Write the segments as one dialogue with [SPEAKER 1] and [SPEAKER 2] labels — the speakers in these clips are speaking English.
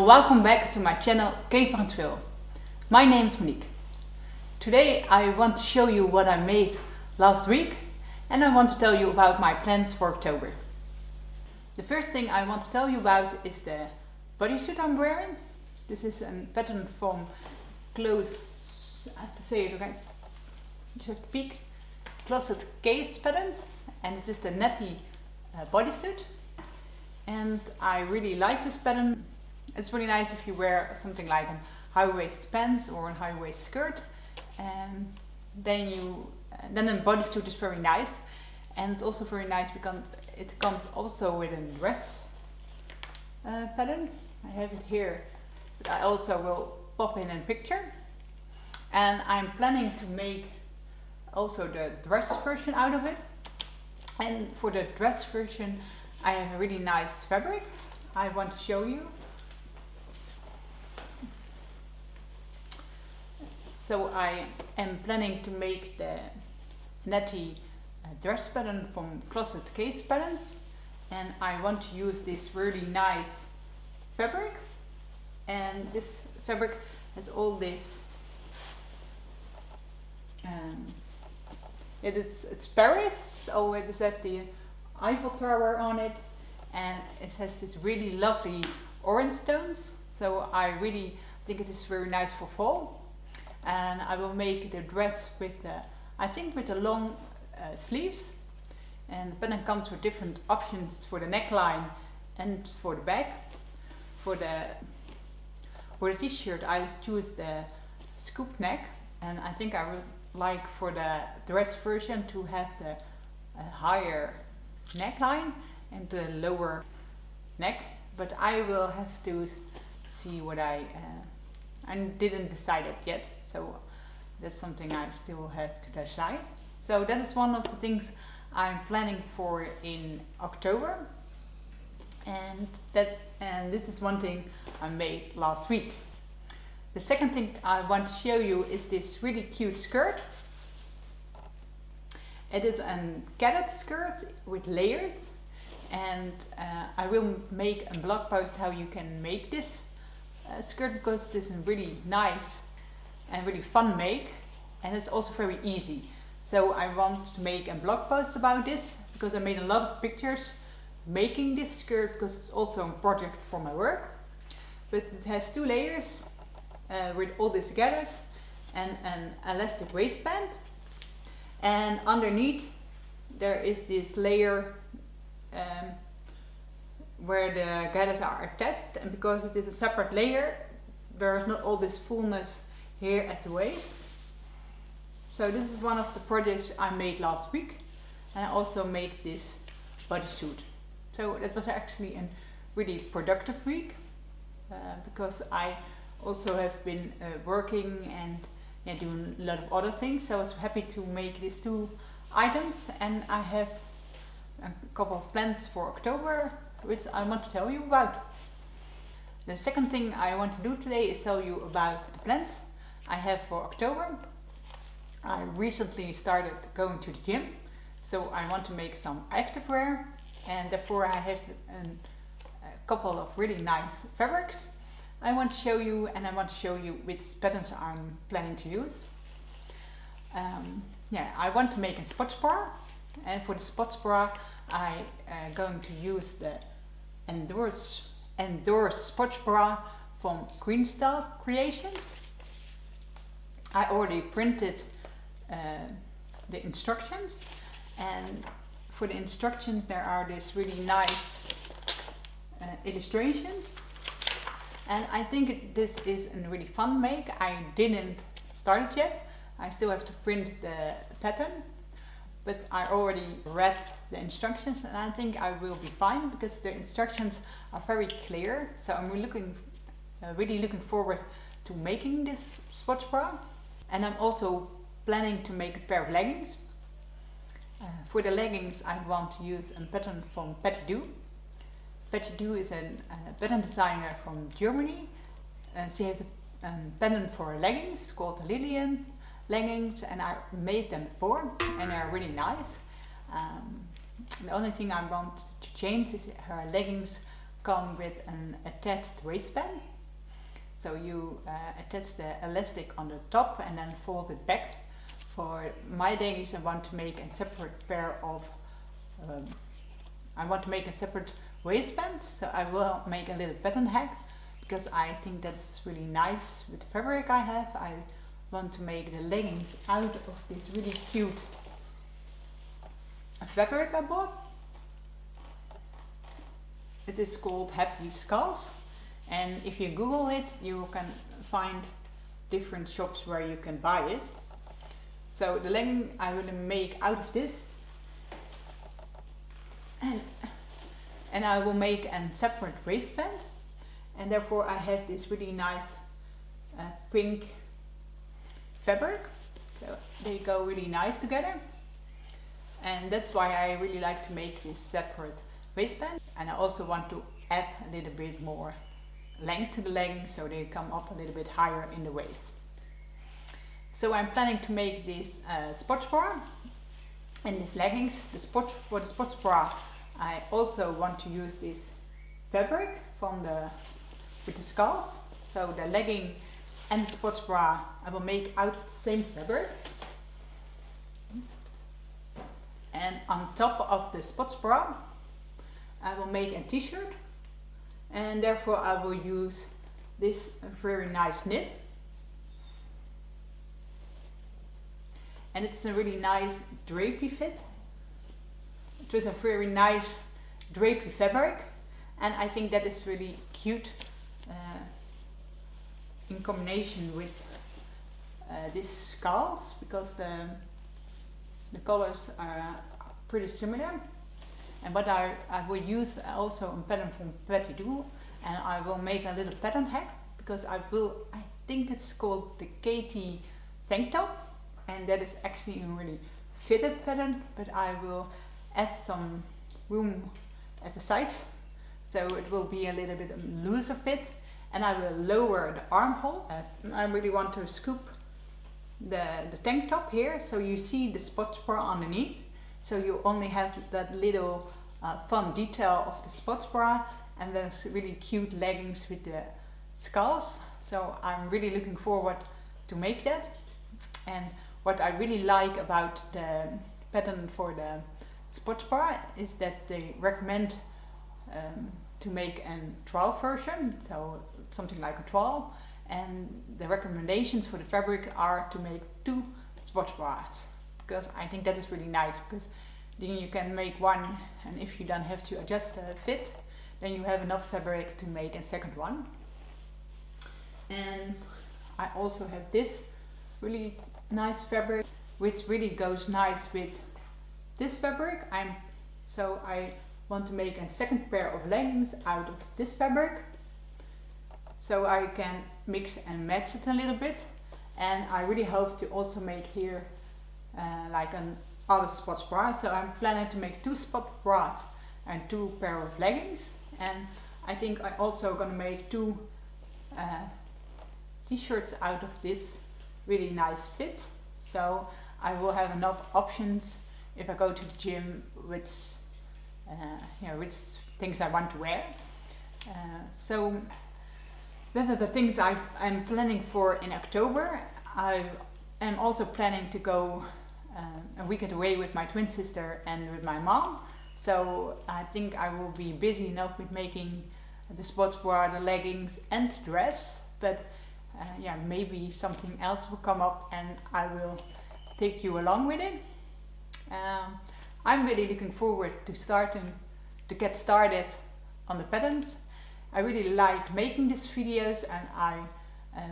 [SPEAKER 1] welcome back to my channel Caper and Twill. My name is Monique. Today I want to show you what I made last week and I want to tell you about my plans for October. The first thing I want to tell you about is the bodysuit I'm wearing. This is a pattern from Close, I have to say it right, just have to peek, Closet Case Patterns, and it is the Nettie bodysuit. And I really like this pattern. It's really nice if you wear something like a high-waist pants or a high-waist skirt, and then a bodysuit is very nice. And it's also very nice because it comes also with a dress pattern. I have it here, but I also will pop in a picture. And I'm planning to make also the dress version out of it. And for the dress version, I have a really nice fabric I want to show you. So I am planning to make the Nettie dress pattern from Closet Case Patterns, and I want to use this really nice fabric. And this fabric has all this it's Paris, so it has the Eiffel Tower on it, and it has this really lovely orange tones, so I really think it is very nice for fall. And I will make the dress with the long sleeves, and the pattern comes with different options for the neckline and for the back. For the t-shirt I choose the scoop neck, and I think I would like for the dress version to have the higher neckline and the lower neck, but I will have to see what I didn't decide it yet, so that's something I still have to decide. So that is one of the things I'm planning for in October, and this is one thing I made last week. The second thing I want to show you is this really cute skirt. It is a gathered skirt with layers, and I will make a blog post how you can make this skirt, because this is a really nice and really fun make, and it's also very easy. So I want to make a blog post about this because I made a lot of pictures making this skirt, because it's also a project for my work. But it has two layers with all this gathered and an elastic waistband, and underneath there is this layer where the gathers are attached, and because it is a separate layer there is not all this fullness here at the waist. So this is one of the projects I made last week, and I also made this bodysuit. So that was actually a really productive week, because I also have been working and doing a lot of other things. So I was happy to make these two items, and I have a couple of plans for October which I want to tell you about. The second thing I want to do today is tell you about the plans I have for October. I recently started going to the gym, so I want to make some activewear, and therefore I have a couple of really nice fabrics I want to show you, and I want to show you which patterns I'm planning to use. I want to make a sports bra, and for the sports bra I'm going to use the Endorse sports bra from Greenstylecreations. I already printed the instructions, and for the instructions there are these really nice illustrations, and I think this is a really fun make. I didn't start it yet, I still have to print the pattern, but I already read the instructions and I think I will be fine because the instructions are very clear. So I'm really looking forward to making this sports bra. And I'm also planning to make a pair of leggings. For the leggings I want to use a pattern from Patty Do. Patty Do is a pattern designer from Germany, and she has a pattern for leggings called the Lillian leggings, and I made them before and they're really nice. The only thing I want to change is her leggings come with an attached waistband, So you attach the elastic on the top and then fold it back. For my leggings, I want to make a separate pair of, I want to make a separate waistband, so I will make a little pattern hack because I think that's really nice with the fabric I have. I want to make the leggings out of this really cute fabric I bought. It is called Happy Skulls, and if you Google it you can find different shops where you can buy it. So the legging I will make out of this, and I will make a separate waistband, and therefore I have this really nice pink fabric, so they go really nice together, and that's why I really like to make this separate waistband. And I also want to add a little bit more length to the leggings so they come up a little bit higher in the waist. So I'm planning to make this sports bra and these leggings. For the sports bra I also want to use this fabric with the skulls. So the legging and the sports bra I will make out of the same fabric. And on top of the sports bra I will make a t-shirt, and therefore I will use this very nice knit. And it's a really nice drapey fit. It was a very nice drapey fabric, and I think that is really cute in combination with these skulls, because the colors are pretty similar. And what I will use also a pattern from Betty Do, and I will make a little pattern hack because I think it's called the Katie tank top, and that is actually a really fitted pattern, but I will add some room at the sides, so it will be a little bit looser fit, and I will lower the armholes. I really want to scoop the tank top here, so you see the sports bra underneath, so you only have that little fun detail of the sports bra, and there's really cute leggings with the skulls. So I'm really looking forward to make that. And what I really like about the pattern for the sports bra is that they recommend to make a trowel version, so something like a trowel, and the recommendations for the fabric are to make 2 sports bras, because I think that is really nice, because then you can make one, and if you don't have to adjust the fit, then you have enough fabric to make a second one. And I also have this really nice fabric which really goes nice with this fabric. So I want to make a second pair of leggings out of this fabric, so I can mix and match it a little bit. And I really hope to also make here like an other sports bra. So I'm planning to make 2 sports bras and 2 pair of leggings, and I think I'm also gonna make 2 t-shirts out of this really nice fit. So I will have enough options if I go to the gym which things I want to wear. So that are the things I'm planning for in October. I am also planning to go a weekend away with my twin sister and with my mom. So I think I will be busy enough with making the sports bra, the leggings and the dress. But yeah, maybe something else will come up and I will take you along with it. I'm really looking forward to get started on the patterns. I really like making these videos, and I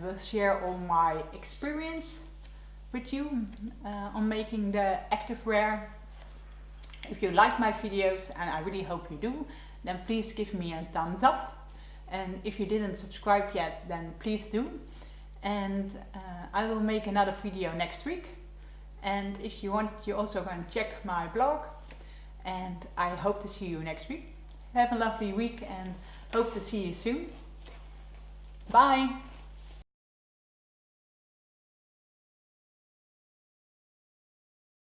[SPEAKER 1] will share all my experience with you on making the activewear. If you like my videos, and I really hope you do, then please give me a thumbs up. And if you didn't subscribe yet, then please do. And I will make another video next week. And if you want, you also can check my blog. And I hope to see you next week. Have a lovely week and hope to see you soon. Bye!